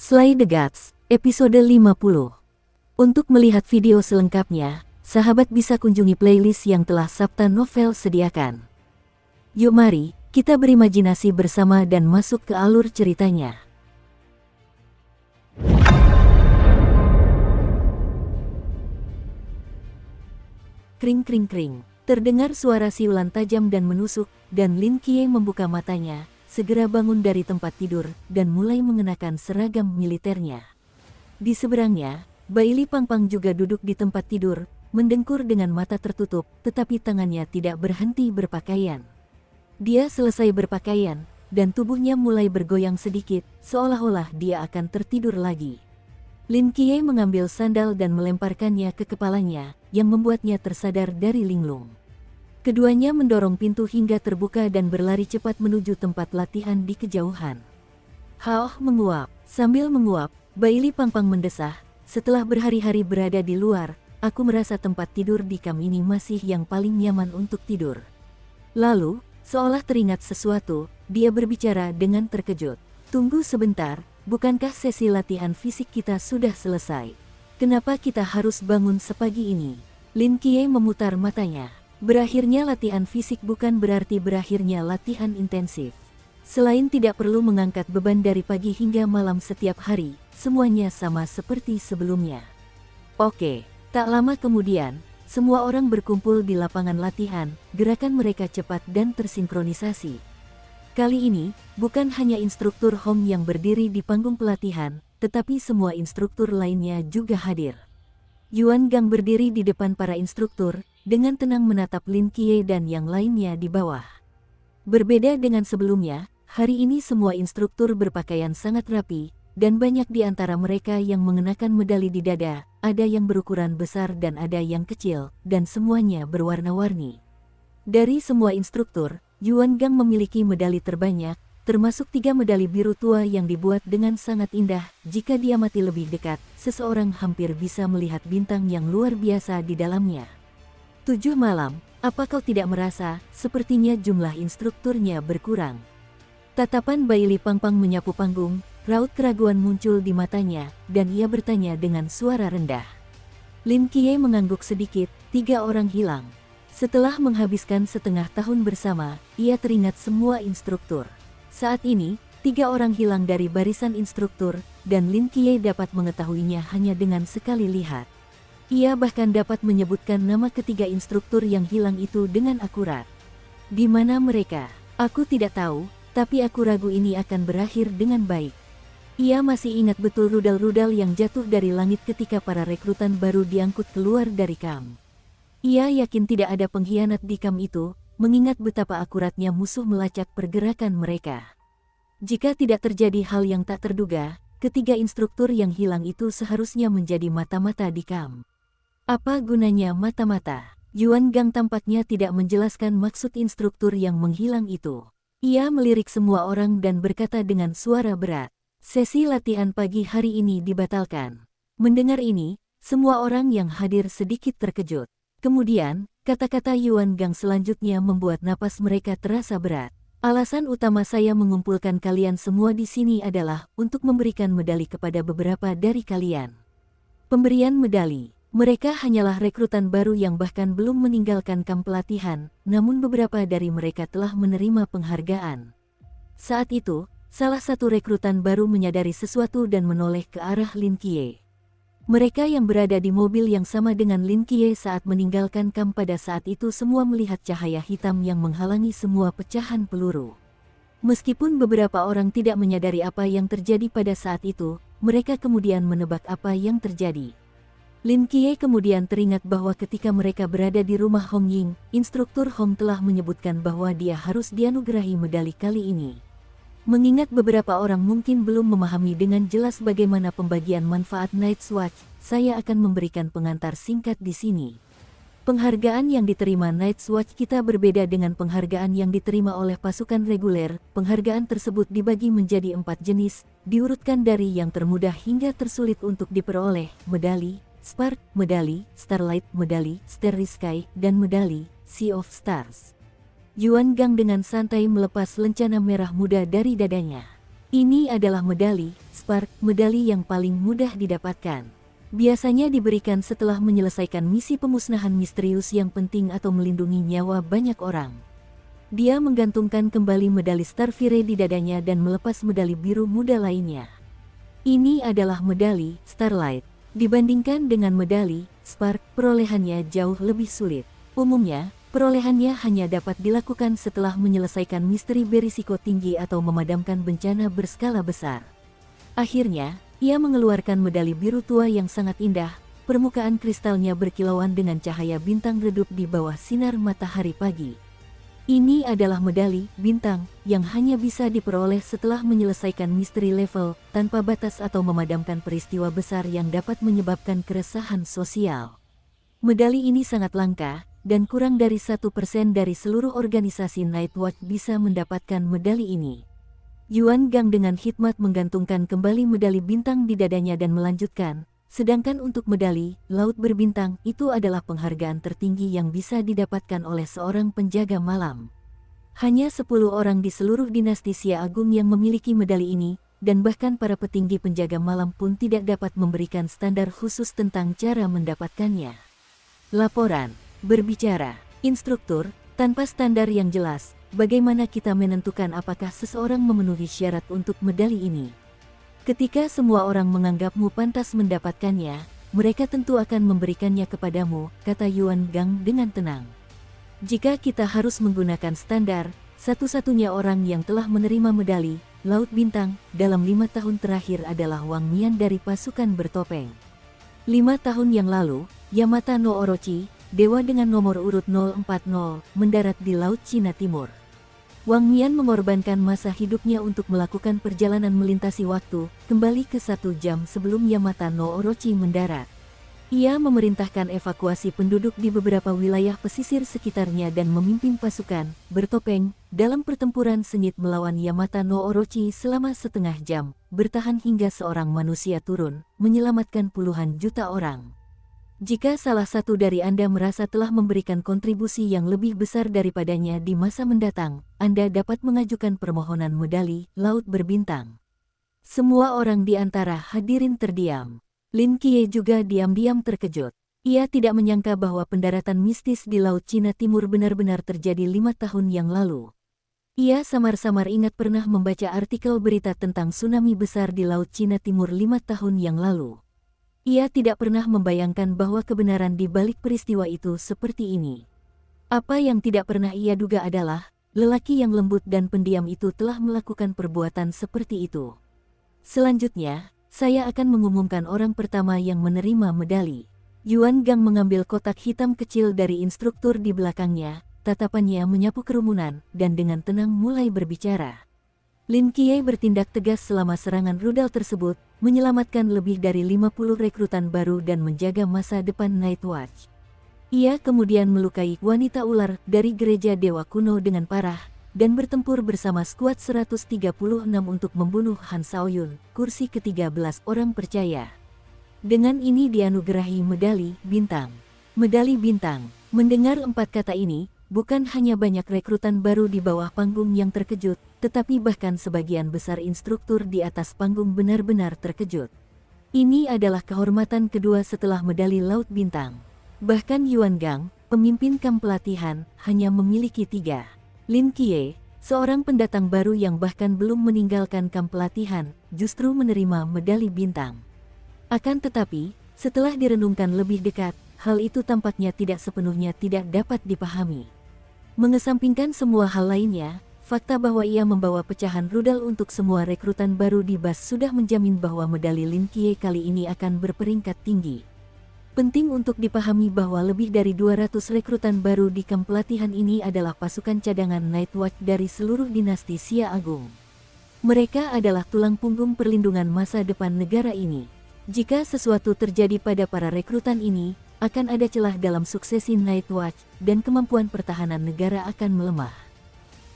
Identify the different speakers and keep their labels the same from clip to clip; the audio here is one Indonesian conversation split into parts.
Speaker 1: Slay the Gods, episode 50. Untuk melihat video selengkapnya, sahabat bisa kunjungi playlist yang telah Sabta Novel sediakan. Yuk mari, kita berimajinasi bersama dan masuk ke alur ceritanya. Kring kring kring, terdengar suara siulan tajam dan menusuk, dan Lin Qiye membuka matanya, segera bangun dari tempat tidur, dan mulai mengenakan seragam militernya. Di seberangnya, Baili Pangpang juga duduk di tempat tidur, mendengkur dengan mata tertutup, tetapi tangannya tidak berhenti berpakaian. Dia selesai berpakaian, dan tubuhnya mulai bergoyang sedikit, seolah-olah dia akan tertidur lagi. Lin Qiye mengambil sandal dan melemparkannya ke kepalanya, yang membuatnya tersadar dari linglung. Keduanya mendorong pintu hingga terbuka dan berlari cepat menuju tempat latihan di kejauhan. Haoh menguap. Sambil menguap, Baili Pangpang mendesah, setelah berhari-hari berada di luar, aku merasa tempat tidur di kamp ini masih yang paling nyaman untuk tidur. Lalu, seolah teringat sesuatu, dia berbicara dengan terkejut. Tunggu sebentar, bukankah sesi latihan fisik kita sudah selesai? Kenapa kita harus bangun sepagi ini? Lin Qiye memutar matanya. Berakhirnya latihan fisik bukan berarti berakhirnya latihan intensif. Selain tidak perlu mengangkat beban dari pagi hingga malam setiap hari, semuanya sama seperti sebelumnya. Oke, tak lama kemudian, semua orang berkumpul di lapangan latihan, gerakan mereka cepat dan tersinkronisasi. Kali ini, bukan hanya instruktur Hong yang berdiri di panggung pelatihan, tetapi semua instruktur lainnya juga hadir. Yuan Gang berdiri di depan para instruktur, dengan tenang menatap Lin Qiye dan yang lainnya di bawah. Berbeda dengan sebelumnya, hari ini semua instruktur berpakaian sangat rapi, dan banyak di antara mereka yang mengenakan medali di dada, ada yang berukuran besar dan ada yang kecil, dan semuanya berwarna-warni. Dari semua instruktur, Yuan Gang memiliki medali terbanyak, termasuk 3 medali biru tua yang dibuat dengan sangat indah. Jika diamati lebih dekat, seseorang hampir bisa melihat bintang yang luar biasa di dalamnya. 7 malam, apa kau tidak merasa, sepertinya jumlah instrukturnya berkurang? Tatapan Baili Pangpang menyapu panggung, raut keraguan muncul di matanya, dan ia bertanya dengan suara rendah. Lin Qiye mengangguk sedikit, 3 orang hilang. Setelah menghabiskan setengah tahun bersama, ia teringat semua instruktur. Saat ini, 3 orang hilang dari barisan instruktur, dan Lin Qiye dapat mengetahuinya hanya dengan sekali lihat. Ia bahkan dapat menyebutkan nama ketiga instruktur yang hilang itu dengan akurat. Di mana mereka? Aku tidak tahu, tapi aku ragu ini akan berakhir dengan baik. Ia masih ingat betul rudal-rudal yang jatuh dari langit ketika para rekrutan baru diangkut keluar dari kamp. Ia yakin tidak ada pengkhianat di kamp itu, mengingat betapa akuratnya musuh melacak pergerakan mereka. Jika tidak terjadi hal yang tak terduga, ketiga instruktur yang hilang itu seharusnya menjadi mata-mata di kamp. Apa gunanya mata-mata? Yuan Gang tampaknya tidak menjelaskan maksud instruktur yang menghilang itu. Ia melirik semua orang dan berkata dengan suara berat, "Sesi latihan pagi hari ini dibatalkan." Mendengar ini, semua orang yang hadir sedikit terkejut. Kemudian, kata-kata Yuan Gang selanjutnya membuat napas mereka terasa berat. "Alasan utama saya mengumpulkan kalian semua di sini adalah untuk memberikan medali kepada beberapa dari kalian." Pemberian medali. Mereka hanyalah rekrutan baru yang bahkan belum meninggalkan kamp pelatihan, namun beberapa dari mereka telah menerima penghargaan. Saat itu, salah satu rekrutan baru menyadari sesuatu dan menoleh ke arah Lin Qiye. Mereka yang berada di mobil yang sama dengan Lin Qiye saat meninggalkan kamp pada saat itu semua melihat cahaya hitam yang menghalangi semua pecahan peluru. Meskipun beberapa orang tidak menyadari apa yang terjadi pada saat itu, mereka kemudian menebak apa yang terjadi. Lin Qiye kemudian teringat bahwa ketika mereka berada di rumah Hong Ying, instruktur Hong telah menyebutkan bahwa dia harus dianugerahi medali kali ini. Mengingat beberapa orang mungkin belum memahami dengan jelas bagaimana pembagian manfaat Night's Watch, saya akan memberikan pengantar singkat di sini. Penghargaan yang diterima Night's Watch kita berbeda dengan penghargaan yang diterima oleh pasukan reguler. Penghargaan tersebut dibagi menjadi 4 jenis, diurutkan dari yang termudah hingga tersulit untuk diperoleh: medali Spark, medali Starlight, medali Starry Sky, dan medali Sea of Stars. Yuan Gang dengan santai melepas lencana merah muda dari dadanya. Ini adalah medali Spark, medali yang paling mudah didapatkan. Biasanya diberikan setelah menyelesaikan misi pemusnahan misterius yang penting atau melindungi nyawa banyak orang. Dia menggantungkan kembali medali Starfire di dadanya dan melepas medali biru muda lainnya. Ini adalah medali Starlight. Dibandingkan dengan medali Spark, perolehannya jauh lebih sulit. Umumnya, perolehannya hanya dapat dilakukan setelah menyelesaikan misteri berisiko tinggi atau memadamkan bencana berskala besar. Akhirnya, ia mengeluarkan medali biru tua yang sangat indah. Permukaan kristalnya berkilauan dengan cahaya bintang redup di bawah sinar matahari pagi. Ini adalah medali bintang yang hanya bisa diperoleh setelah menyelesaikan misteri level tanpa batas atau memadamkan peristiwa besar yang dapat menyebabkan keresahan sosial. Medali ini sangat langka, dan kurang dari 1% dari seluruh organisasi Nightwatch bisa mendapatkan medali ini. Yuan Gang dengan hikmat menggantungkan kembali medali bintang di dadanya dan melanjutkan, sedangkan untuk medali Laut Berbintang itu adalah penghargaan tertinggi yang bisa didapatkan oleh seorang penjaga malam. Hanya 10 orang di seluruh dinasti Xia Agung yang memiliki medali ini, dan bahkan para petinggi penjaga malam pun tidak dapat memberikan standar khusus tentang cara mendapatkannya. Laporan. Berbicara, instruktur, tanpa standar yang jelas, bagaimana kita menentukan apakah seseorang memenuhi syarat untuk medali ini? Ketika semua orang menganggapmu pantas mendapatkannya, mereka tentu akan memberikannya kepadamu, kata Yuan Gang dengan tenang. Jika kita harus menggunakan standar, satu-satunya orang yang telah menerima medali Laut Bintang dalam 5 tahun terakhir adalah Wang Mian dari pasukan bertopeng. 5 tahun yang lalu, Yamata no Orochi, dewa dengan nomor urut 040, mendarat di Laut Cina Timur. Wang Mian mengorbankan masa hidupnya untuk melakukan perjalanan melintasi waktu, kembali ke 1 jam sebelum Yamata no Orochi mendarat. Ia memerintahkan evakuasi penduduk di beberapa wilayah pesisir sekitarnya dan memimpin pasukan bertopeng dalam pertempuran sengit melawan Yamata no Orochi selama setengah jam, bertahan hingga seorang manusia turun, menyelamatkan puluhan juta orang. Jika salah satu dari Anda merasa telah memberikan kontribusi yang lebih besar daripadanya di masa mendatang, Anda dapat mengajukan permohonan medali Laut Berbintang. Semua orang di antara hadirin terdiam. Lin Qiye juga diam-diam terkejut. Ia tidak menyangka bahwa pendaratan mistis di Laut Cina Timur benar-benar terjadi 5 tahun yang lalu. Ia samar-samar ingat pernah membaca artikel berita tentang tsunami besar di Laut Cina Timur 5 tahun yang lalu. Ia tidak pernah membayangkan bahwa kebenaran di balik peristiwa itu seperti ini. Apa yang tidak pernah ia duga adalah, lelaki yang lembut dan pendiam itu telah melakukan perbuatan seperti itu. Selanjutnya, saya akan mengumumkan orang pertama yang menerima medali. Yuan Gang mengambil kotak hitam kecil dari instruktur di belakangnya, tatapannya menyapu kerumunan, dan dengan tenang mulai berbicara. Lin Qiye bertindak tegas selama serangan rudal tersebut, menyelamatkan lebih dari 50 rekrutan baru dan menjaga masa depan Nightwatch. Ia kemudian melukai wanita ular dari gereja dewa kuno dengan parah, dan bertempur bersama skuad 136 untuk membunuh Han Shaoyun, kursi ke-13 orang percaya. Dengan ini dianugerahi medali bintang. Medali bintang. Mendengar 4 kata ini, bukan hanya banyak rekrutan baru di bawah panggung yang terkejut, tetapi bahkan sebagian besar instruktur di atas panggung benar-benar terkejut. Ini adalah kehormatan kedua setelah medali Laut Bintang. Bahkan Yuan Gang, pemimpin kamp pelatihan, hanya memiliki 3. Lin Qiye, seorang pendatang baru yang bahkan belum meninggalkan kamp pelatihan, justru menerima medali bintang. Akan tetapi, setelah direnungkan lebih dekat, hal itu tampaknya tidak sepenuhnya tidak dapat dipahami. Mengesampingkan semua hal lainnya, fakta bahwa ia membawa pecahan rudal untuk semua rekrutan baru di BAS sudah menjamin bahwa medali Lin Qiye kali ini akan berperingkat tinggi. Penting untuk dipahami bahwa lebih dari 200 rekrutan baru di kamp pelatihan ini adalah pasukan cadangan Nightwatch dari seluruh dinasti Xia Agung. Mereka adalah tulang punggung perlindungan masa depan negara ini. Jika sesuatu terjadi pada para rekrutan ini, akan ada celah dalam suksesi Nightwatch, dan kemampuan pertahanan negara akan melemah.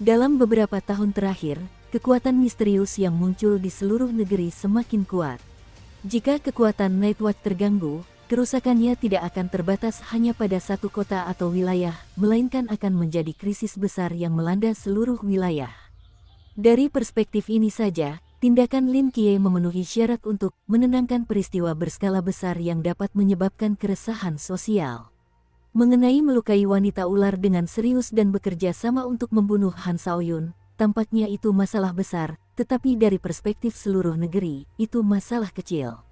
Speaker 1: Dalam beberapa tahun terakhir, kekuatan misterius yang muncul di seluruh negeri semakin kuat. Jika kekuatan Nightwatch terganggu, kerusakannya tidak akan terbatas hanya pada satu kota atau wilayah, melainkan akan menjadi krisis besar yang melanda seluruh wilayah. Dari perspektif ini saja, tindakan Lin Qiye memenuhi syarat untuk menenangkan peristiwa berskala besar yang dapat menyebabkan keresahan sosial. Mengenai melukai wanita ular dengan serius dan bekerja sama untuk membunuh Han Shaoyun, tampaknya itu masalah besar, tetapi dari perspektif seluruh negeri, itu masalah kecil.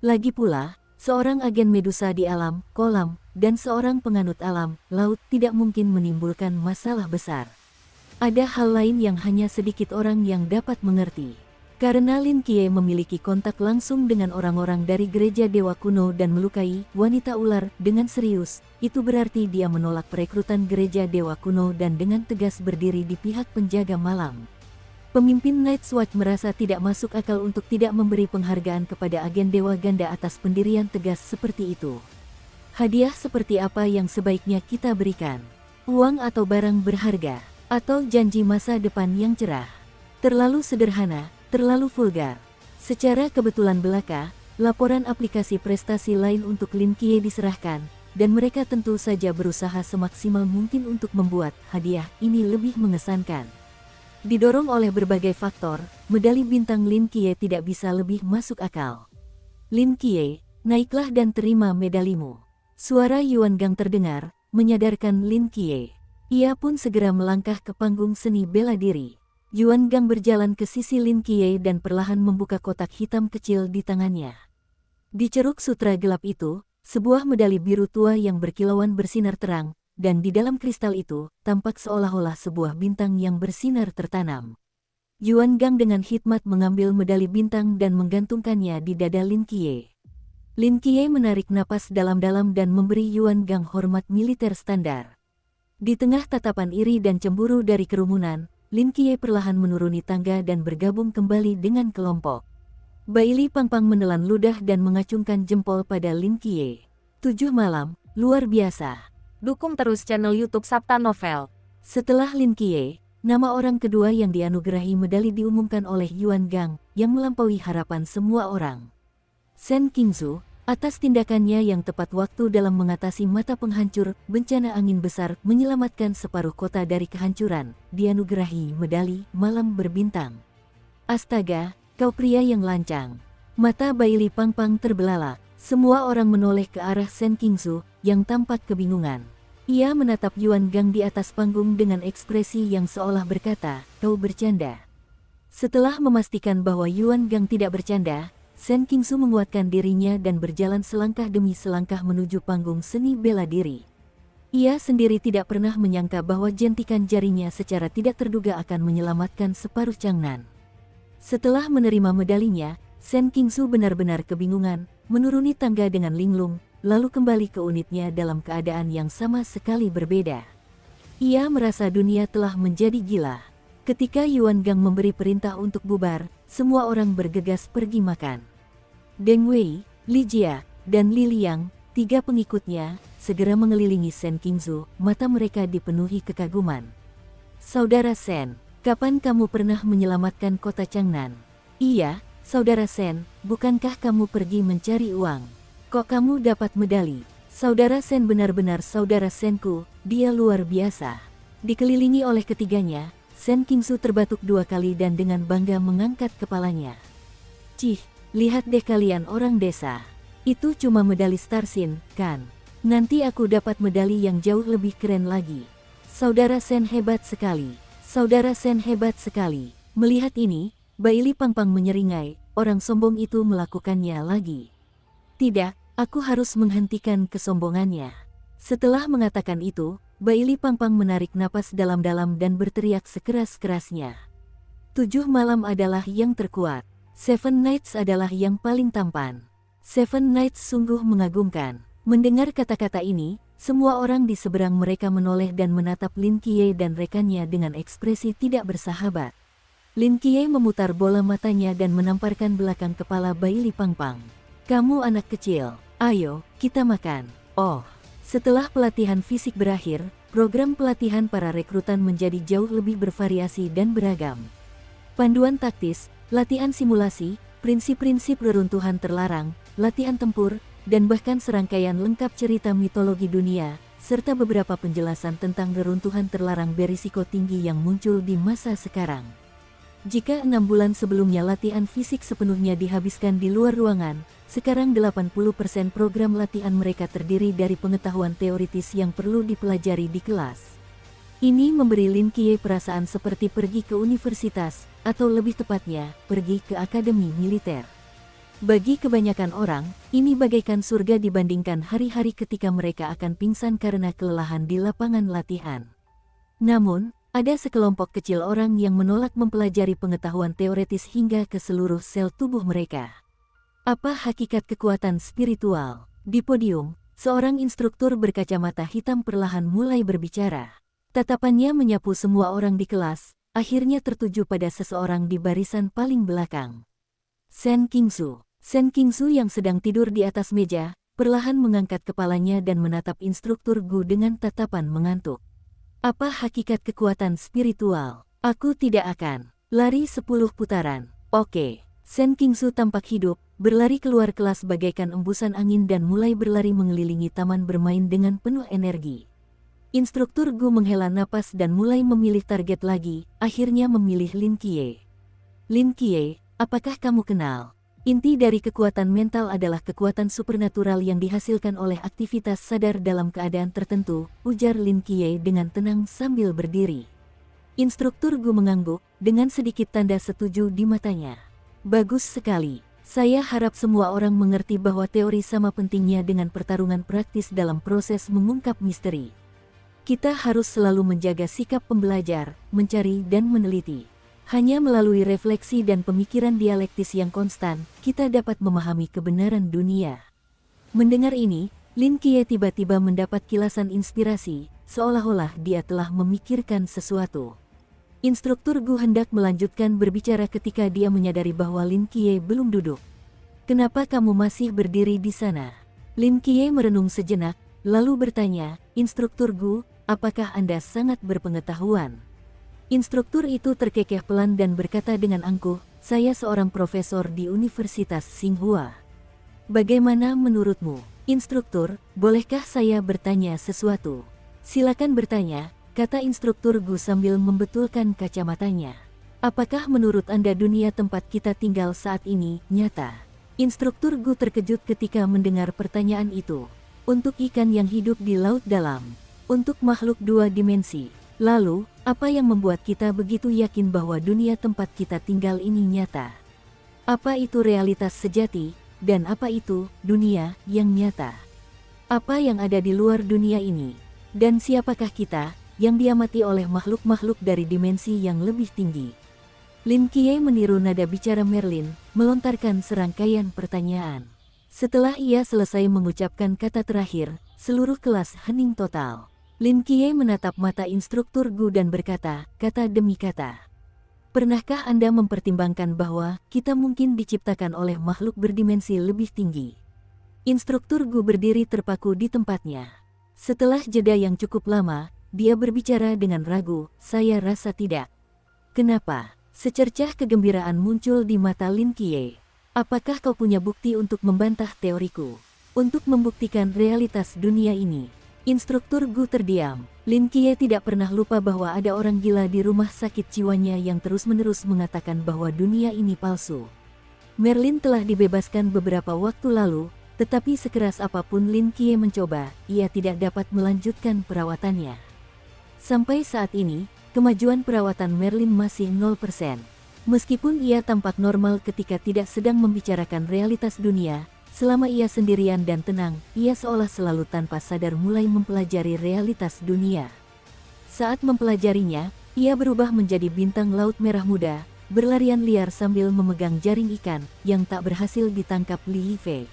Speaker 1: Lagi pula, seorang agen Medusa di alam, kolam, dan seorang penganut alam, laut tidak mungkin menimbulkan masalah besar. Ada hal lain yang hanya sedikit orang yang dapat mengerti. Karena Lin Qiye memiliki kontak langsung dengan orang-orang dari gereja dewa kuno dan melukai wanita ular dengan serius, itu berarti dia menolak perekrutan gereja dewa kuno dan dengan tegas berdiri di pihak penjaga malam. Pemimpin Night's Watch merasa tidak masuk akal untuk tidak memberi penghargaan kepada agen dewa ganda atas pendirian tegas seperti itu. Hadiah seperti apa yang sebaiknya kita berikan? Uang atau barang berharga? Atau janji masa depan yang cerah? Terlalu sederhana, terlalu vulgar. Secara kebetulan belaka, laporan aplikasi prestasi lain untuk Lin Qiye diserahkan, dan mereka tentu saja berusaha semaksimal mungkin untuk membuat hadiah ini lebih mengesankan. Didorong oleh berbagai faktor, medali bintang Lin Qiye tidak bisa lebih masuk akal. Lin Qiye, naiklah dan terima medalimu. Suara Yuan Gang terdengar, menyadarkan Lin Qiye. Ia pun segera melangkah ke panggung seni bela diri. Yuan Gang berjalan ke sisi Lin Qiye dan perlahan membuka kotak hitam kecil di tangannya. Di ceruk sutra gelap itu, sebuah medali biru tua yang berkilauan bersinar terang, dan di dalam kristal itu, tampak seolah-olah sebuah bintang yang bersinar tertanam. Yuan Gang dengan hikmat mengambil medali bintang dan menggantungkannya di dada Lin Qiye. Lin Qiye menarik napas dalam-dalam dan memberi Yuan Gang hormat militer standar. Di tengah tatapan iri dan cemburu dari kerumunan, Lin Qiye perlahan menuruni tangga dan bergabung kembali dengan kelompok. Baili Pangpang menelan ludah dan mengacungkan jempol pada Lin Qiye. 7 malam, luar biasa.
Speaker 2: Dukung terus channel YouTube Sabta Novel.
Speaker 1: Setelah Lin Qiye, nama orang kedua yang dianugerahi medali diumumkan oleh Yuan Gang, yang melampaui harapan semua orang. Shen Qingzu, atas tindakannya yang tepat waktu dalam mengatasi mata penghancur bencana angin besar menyelamatkan separuh kota dari kehancuran, dianugerahi medali malam berbintang. Astaga, kau pria yang lancang. Mata Baili Pangpang terbelalak. Semua orang menoleh ke arah Shen Qingzu yang tampak kebingungan. Ia menatap Yuan Gang di atas panggung dengan ekspresi yang seolah berkata, "Kau bercanda." Setelah memastikan bahwa Yuan Gang tidak bercanda, Shen Qingzu menguatkan dirinya dan berjalan selangkah demi selangkah menuju panggung seni bela diri. Ia sendiri tidak pernah menyangka bahwa jentikan jarinya secara tidak terduga akan menyelamatkan separuh Changnan. Setelah menerima medalinya, Shen Qingzu benar-benar kebingungan, menuruni tangga dengan linglung, lalu kembali ke unitnya dalam keadaan yang sama sekali berbeda. Ia merasa dunia telah menjadi gila. Ketika Yuan Gang memberi perintah untuk bubar, semua orang bergegas pergi makan. Deng Wei, Li Jia, dan Li Liang, 3 pengikutnya, segera mengelilingi Shen Qingzu, mata mereka dipenuhi kekaguman. "Saudara Shen, kapan kamu pernah menyelamatkan kota Changnan?" "Iya, Saudara Shen, bukankah kamu pergi mencari uang? Kok kamu dapat medali?" "Saudara Shen benar-benar saudara Shenku, dia luar biasa." Dikelilingi oleh ketiganya, Shen Qingzu terbatuk 2 kali dan dengan bangga mengangkat kepalanya. "Cih, lihat deh kalian orang desa. Itu cuma medali Starsin, kan? Nanti aku dapat medali yang jauh lebih keren lagi. Saudara Shen hebat sekali. Saudara Shen hebat sekali." Melihat ini, Baili Pangpang menyeringai, orang sombong itu melakukannya lagi. "Tidak, aku harus menghentikan kesombongannya." Setelah mengatakan itu, Baili Pangpang menarik napas dalam-dalam dan berteriak sekeras-kerasnya. 7 malam adalah yang terkuat. 7 Nights adalah yang paling tampan. 7 Nights sungguh mengagumkan. Mendengar kata-kata ini, semua orang di seberang mereka menoleh dan menatap Lin Qiye dan rekannya dengan ekspresi tidak bersahabat. Lin Qiye memutar bola matanya dan menamparkan belakang kepala Baili Pangpang. "Kamu anak kecil, ayo, kita makan." Oh, setelah pelatihan fisik berakhir, program pelatihan para rekrutan menjadi jauh lebih bervariasi dan beragam. Panduan taktis, latihan simulasi, prinsip-prinsip reruntuhan terlarang, latihan tempur, dan bahkan serangkaian lengkap cerita mitologi dunia, serta beberapa penjelasan tentang reruntuhan terlarang berisiko tinggi yang muncul di masa sekarang. Jika 6 bulan sebelumnya latihan fisik sepenuhnya dihabiskan di luar ruangan, sekarang 80% program latihan mereka terdiri dari pengetahuan teoritis yang perlu dipelajari di kelas. Ini memberi Lin Qiye perasaan seperti pergi ke universitas, atau lebih tepatnya, pergi ke akademi militer. Bagi kebanyakan orang, ini bagaikan surga dibandingkan hari-hari ketika mereka akan pingsan karena kelelahan di lapangan latihan. Namun, ada sekelompok kecil orang yang menolak mempelajari pengetahuan teoretis hingga ke seluruh sel tubuh mereka. Apa hakikat kekuatan spiritual? Di podium, seorang instruktur berkacamata hitam perlahan mulai berbicara. Tatapannya menyapu semua orang di kelas, akhirnya tertuju pada seseorang di barisan paling belakang. Shen Qingsu. Shen Qingsu yang sedang tidur di atas meja, perlahan mengangkat kepalanya dan menatap instruktur Gu dengan tatapan mengantuk. Apa hakikat kekuatan spiritual? Aku tidak akan lari 10 putaran. Oke. Shen Qingsu tampak hidup, berlari keluar kelas bagaikan embusan angin dan mulai berlari mengelilingi taman bermain dengan penuh energi. Instruktur Gu menghela napas dan mulai memilih target lagi, akhirnya memilih Lin Qiye. Lin Qiye, apakah kamu kenal? Inti dari kekuatan mental adalah kekuatan supernatural yang dihasilkan oleh aktivitas sadar dalam keadaan tertentu, ujar Lin Qiye dengan tenang sambil berdiri. Instruktur Gu mengangguk, dengan sedikit tanda setuju di matanya. Bagus sekali. Saya harap semua orang mengerti bahwa teori sama pentingnya dengan pertarungan praktis dalam proses mengungkap misteri. Kita harus selalu menjaga sikap pembelajar, mencari dan meneliti. Hanya melalui refleksi dan pemikiran dialektis yang konstan, kita dapat memahami kebenaran dunia. Mendengar ini, Lin Qiye tiba-tiba mendapat kilasan inspirasi, seolah-olah dia telah memikirkan sesuatu. Instruktur Gu hendak melanjutkan berbicara ketika dia menyadari bahwa Lin Qiye belum duduk. Kenapa kamu masih berdiri di sana? Lin Qiye merenung sejenak, lalu bertanya, Instruktur Gu, apakah Anda sangat berpengetahuan? Instruktur itu terkekeh pelan dan berkata dengan angkuh, saya seorang profesor di Universitas Tsinghua. Bagaimana menurutmu, instruktur, bolehkah saya bertanya sesuatu? Silakan bertanya, kata instruktur Gu sambil membetulkan kacamatanya. Apakah menurut Anda dunia tempat kita tinggal saat ini nyata? Instruktur Gu terkejut ketika mendengar pertanyaan itu. Untuk ikan yang hidup di laut dalam, untuk makhluk 2 dimensi. Lalu, apa yang membuat kita begitu yakin bahwa dunia tempat kita tinggal ini nyata? Apa itu realitas sejati, dan apa itu dunia yang nyata? Apa yang ada di luar dunia ini? Dan siapakah kita, yang diamati oleh makhluk-makhluk dari dimensi yang lebih tinggi? Lin Qiye meniru nada bicara Merlin, melontarkan serangkaian pertanyaan. Setelah ia selesai mengucapkan kata terakhir, seluruh kelas hening total. Lin Qiye menatap mata instruktur Gu dan berkata, kata demi kata. Pernahkah Anda mempertimbangkan bahwa kita mungkin diciptakan oleh makhluk berdimensi lebih tinggi? Instruktur Gu berdiri terpaku di tempatnya. Setelah jeda yang cukup lama, dia berbicara dengan ragu, saya rasa tidak. Kenapa? Secercah kegembiraan muncul di mata Lin Qiye. Apakah kau punya bukti untuk membantah teoriku? Untuk membuktikan realitas dunia ini? Instruktur Gu terdiam. Lin Qiye tidak pernah lupa bahwa ada orang gila di rumah sakit jiwanya yang terus-menerus mengatakan bahwa dunia ini palsu. Merlin telah dibebaskan beberapa waktu lalu, tetapi sekeras apapun Lin Qiye mencoba, ia tidak dapat melanjutkan perawatannya. Sampai saat ini, kemajuan perawatan Merlin masih 0%. Meskipun ia tampak normal ketika tidak sedang membicarakan realitas dunia, selama ia sendirian dan tenang, ia seolah selalu tanpa sadar mulai mempelajari realitas dunia. Saat mempelajarinya, ia berubah menjadi bintang laut merah muda, berlarian liar sambil memegang jaring ikan yang tak berhasil ditangkap Li Yifei.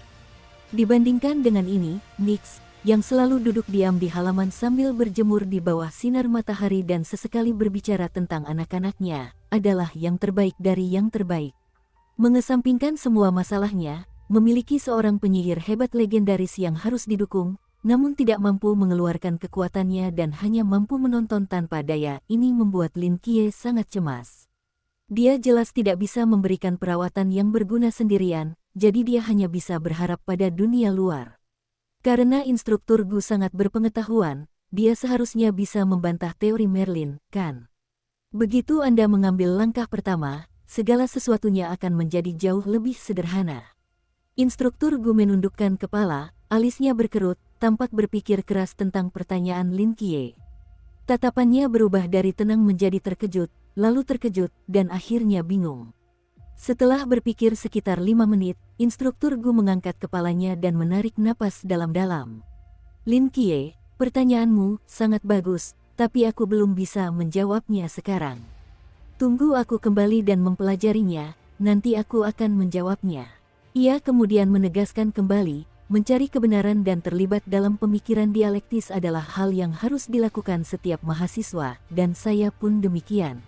Speaker 1: Dibandingkan dengan ini, Nix, yang selalu duduk diam di halaman sambil berjemur di bawah sinar matahari dan sesekali berbicara tentang anak-anaknya, adalah yang terbaik dari yang terbaik. Mengesampingkan semua masalahnya, memiliki seorang penyihir hebat legendaris yang harus didukung, namun tidak mampu mengeluarkan kekuatannya dan hanya mampu menonton tanpa daya, ini membuat Lin Qiye sangat cemas. Dia jelas tidak bisa memberikan perawatan yang berguna sendirian, jadi dia hanya bisa berharap pada dunia luar. Karena instruktur Gu sangat berpengetahuan, dia seharusnya bisa membantah teori Merlin, kan? Begitu Anda mengambil langkah pertama, segala sesuatunya akan menjadi jauh lebih sederhana. Instruktur Gu menundukkan kepala, alisnya berkerut, tampak berpikir keras tentang pertanyaan Lin Qiye. Tatapannya berubah dari tenang menjadi terkejut, lalu terkejut, dan akhirnya bingung. Setelah berpikir sekitar 5 menit, instruktur Gu mengangkat kepalanya dan menarik napas dalam-dalam. Lin Qiye, pertanyaanmu sangat bagus, tapi aku belum bisa menjawabnya sekarang. Tunggu aku kembali dan mempelajarinya, nanti aku akan menjawabnya. Ia kemudian menegaskan kembali, mencari kebenaran dan terlibat dalam pemikiran dialektis adalah hal yang harus dilakukan setiap mahasiswa, dan saya pun demikian.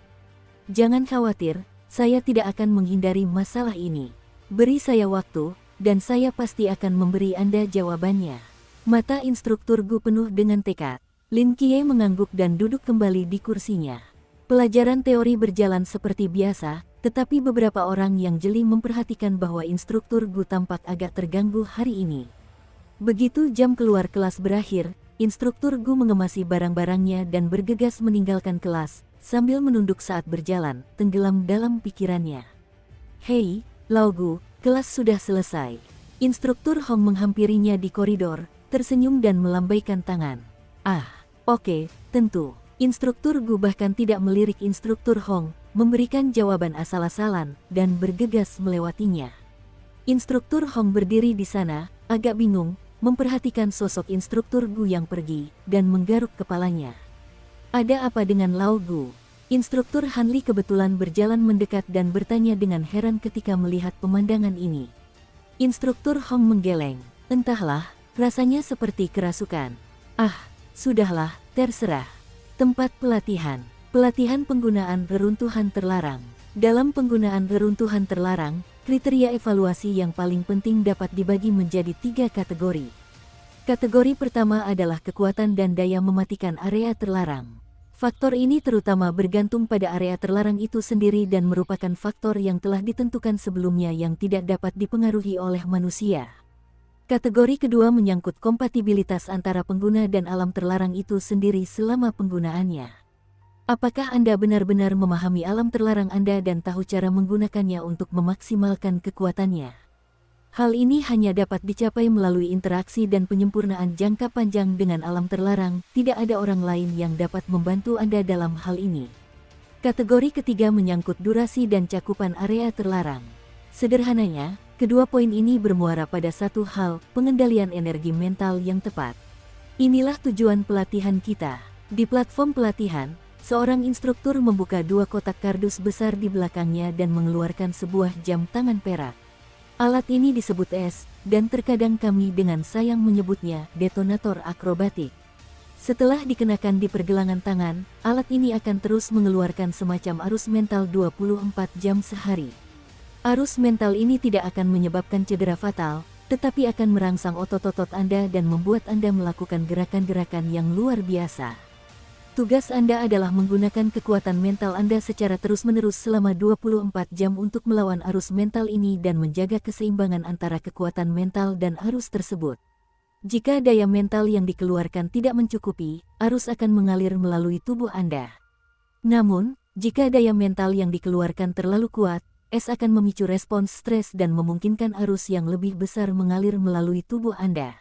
Speaker 1: Jangan khawatir, saya tidak akan menghindari masalah ini. Beri saya waktu, dan saya pasti akan memberi Anda jawabannya. Mata instruktur Gu penuh dengan tekad. Lin Qiye mengangguk dan duduk kembali di kursinya. Pelajaran teori berjalan seperti biasa, tetapi beberapa orang yang jeli memperhatikan bahwa instruktur Gu tampak agak terganggu hari ini. Begitu jam keluar kelas berakhir, instruktur Gu mengemasi barang-barangnya dan bergegas meninggalkan kelas, sambil menunduk saat berjalan, tenggelam dalam pikirannya. Hei, Lao Gu, kelas sudah selesai. Instruktur Hong menghampirinya di koridor, tersenyum dan melambaikan tangan. Oke, tentu. Instruktur Gu bahkan tidak melirik instruktur Hong, memberikan jawaban asal-asalan, dan bergegas melewatinya. Instruktur Hong berdiri di sana, agak bingung, memperhatikan sosok instruktur Gu yang pergi, dan menggaruk kepalanya. Ada apa dengan Lao Gu? Instruktur Han Li kebetulan berjalan mendekat dan bertanya dengan heran ketika melihat pemandangan ini. Instruktur Hong menggeleng. Entahlah, rasanya seperti kerasukan. Sudahlah, terserah. Tempat pelatihan. Pelatihan penggunaan reruntuhan terlarang. Dalam penggunaan reruntuhan terlarang, kriteria evaluasi yang paling penting dapat dibagi menjadi 3 kategori. Kategori pertama adalah kekuatan dan daya mematikan area terlarang. Faktor ini terutama bergantung pada area terlarang itu sendiri dan merupakan faktor yang telah ditentukan sebelumnya yang tidak dapat dipengaruhi oleh manusia. Kategori kedua menyangkut kompatibilitas antara pengguna dan alam terlarang itu sendiri selama penggunaannya. Apakah Anda benar-benar memahami alam terlarang Anda dan tahu cara menggunakannya untuk memaksimalkan kekuatannya? Hal ini hanya dapat dicapai melalui interaksi dan penyempurnaan jangka panjang dengan alam terlarang, tidak ada orang lain yang dapat membantu Anda dalam hal ini. Kategori ketiga menyangkut durasi dan cakupan area terlarang. Sederhananya, kedua poin ini bermuara pada satu hal, pengendalian energi mental yang tepat. Inilah tujuan pelatihan kita. Di platform pelatihan, seorang instruktur membuka 2 kotak kardus besar di belakangnya dan mengeluarkan sebuah jam tangan perak. Alat ini disebut es, dan terkadang kami dengan sayang menyebutnya detonator akrobatik. Setelah dikenakan di pergelangan tangan, alat ini akan terus mengeluarkan semacam arus mental 24 jam sehari. Arus mental ini tidak akan menyebabkan cedera fatal, tetapi akan merangsang otot-otot Anda dan membuat Anda melakukan gerakan-gerakan yang luar biasa. Tugas Anda adalah menggunakan kekuatan mental Anda secara terus-menerus selama 24 jam untuk melawan arus mental ini dan menjaga keseimbangan antara kekuatan mental dan arus tersebut. Jika daya mental yang dikeluarkan tidak mencukupi, arus akan mengalir melalui tubuh Anda. Namun, jika daya mental yang dikeluarkan terlalu kuat, es akan memicu respons stres dan memungkinkan arus yang lebih besar mengalir melalui tubuh Anda.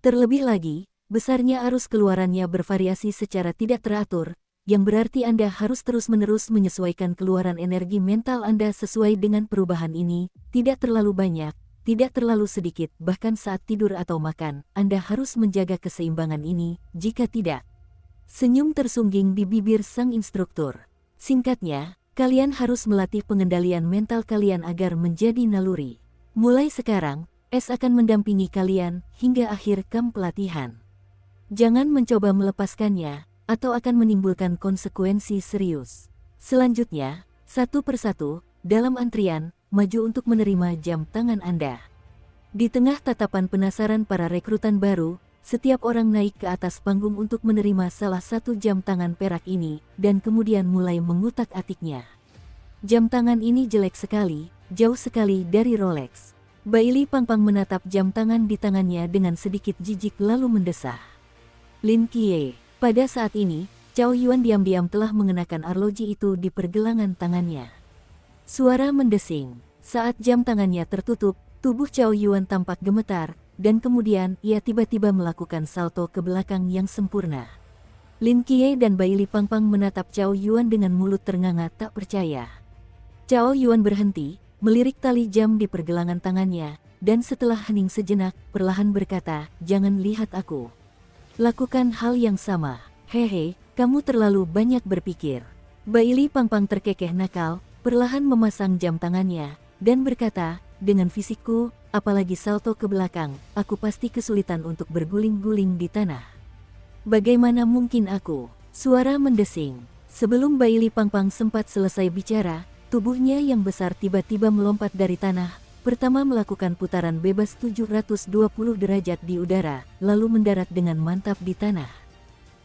Speaker 1: Terlebih lagi, besarnya arus keluarannya bervariasi secara tidak teratur, yang berarti Anda harus terus-menerus menyesuaikan keluaran energi mental Anda sesuai dengan perubahan ini, tidak terlalu banyak, tidak terlalu sedikit, bahkan saat tidur atau makan, Anda harus menjaga keseimbangan ini, jika tidak. Senyum tersungging di bibir sang instruktur. Singkatnya, kalian harus melatih pengendalian mental kalian agar menjadi naluri. Mulai sekarang, es akan mendampingi kalian hingga akhir camp pelatihan. Jangan mencoba melepaskannya, atau akan menimbulkan konsekuensi serius. Selanjutnya, satu persatu, dalam antrian, maju untuk menerima jam tangan Anda. Di tengah tatapan penasaran para rekrutan baru, setiap orang naik ke atas panggung untuk menerima salah satu jam tangan perak ini, dan kemudian mulai mengutak-atiknya. Jam tangan ini jelek sekali, jauh sekali dari Rolex. Bailey Pangpang menatap jam tangan di tangannya dengan sedikit jijik lalu mendesah. Lin Qiye. Pada saat ini, Cao Yuan diam-diam telah mengenakan arloji itu di pergelangan tangannya. Suara mendesing. Saat jam tangannya tertutup, tubuh Cao Yuan tampak gemetar, dan kemudian ia tiba-tiba melakukan salto ke belakang yang sempurna. Lin Qiye dan Bai Li Pangpang menatap Cao Yuan dengan mulut ternganga tak percaya. Cao Yuan berhenti, melirik tali jam di pergelangan tangannya, dan setelah hening sejenak, perlahan berkata, "Jangan lihat aku. Lakukan hal yang sama. Hehe, kamu terlalu banyak berpikir." Bai Li Pangpang terkekeh nakal, perlahan memasang jam tangannya, dan berkata, "Dengan fisikku, apalagi salto ke belakang, aku pasti kesulitan untuk berguling-guling di tanah. Bagaimana mungkin aku?" Suara mendesing. Sebelum Bai Li Pangpang sempat selesai bicara, tubuhnya yang besar tiba-tiba melompat dari tanah, pertama melakukan putaran bebas 720 derajat di udara, lalu mendarat dengan mantap di tanah.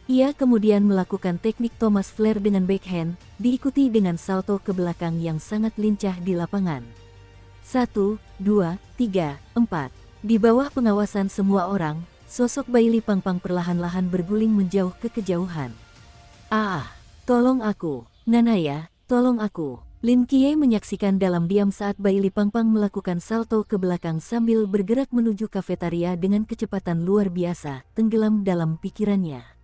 Speaker 1: Ia kemudian melakukan teknik Thomas Flare dengan backhand, diikuti dengan salto ke belakang yang sangat lincah di lapangan. 1, 2, 3, 4. Di bawah pengawasan semua orang, sosok Bai Li Pangpang perlahan-lahan berguling menjauh ke kejauhan. "Ah, tolong aku, Nanaya, tolong aku." Lin Qiye menyaksikan dalam diam saat Bai Li Pangpang melakukan salto ke belakang sambil bergerak menuju kafetaria dengan kecepatan luar biasa, tenggelam dalam pikirannya.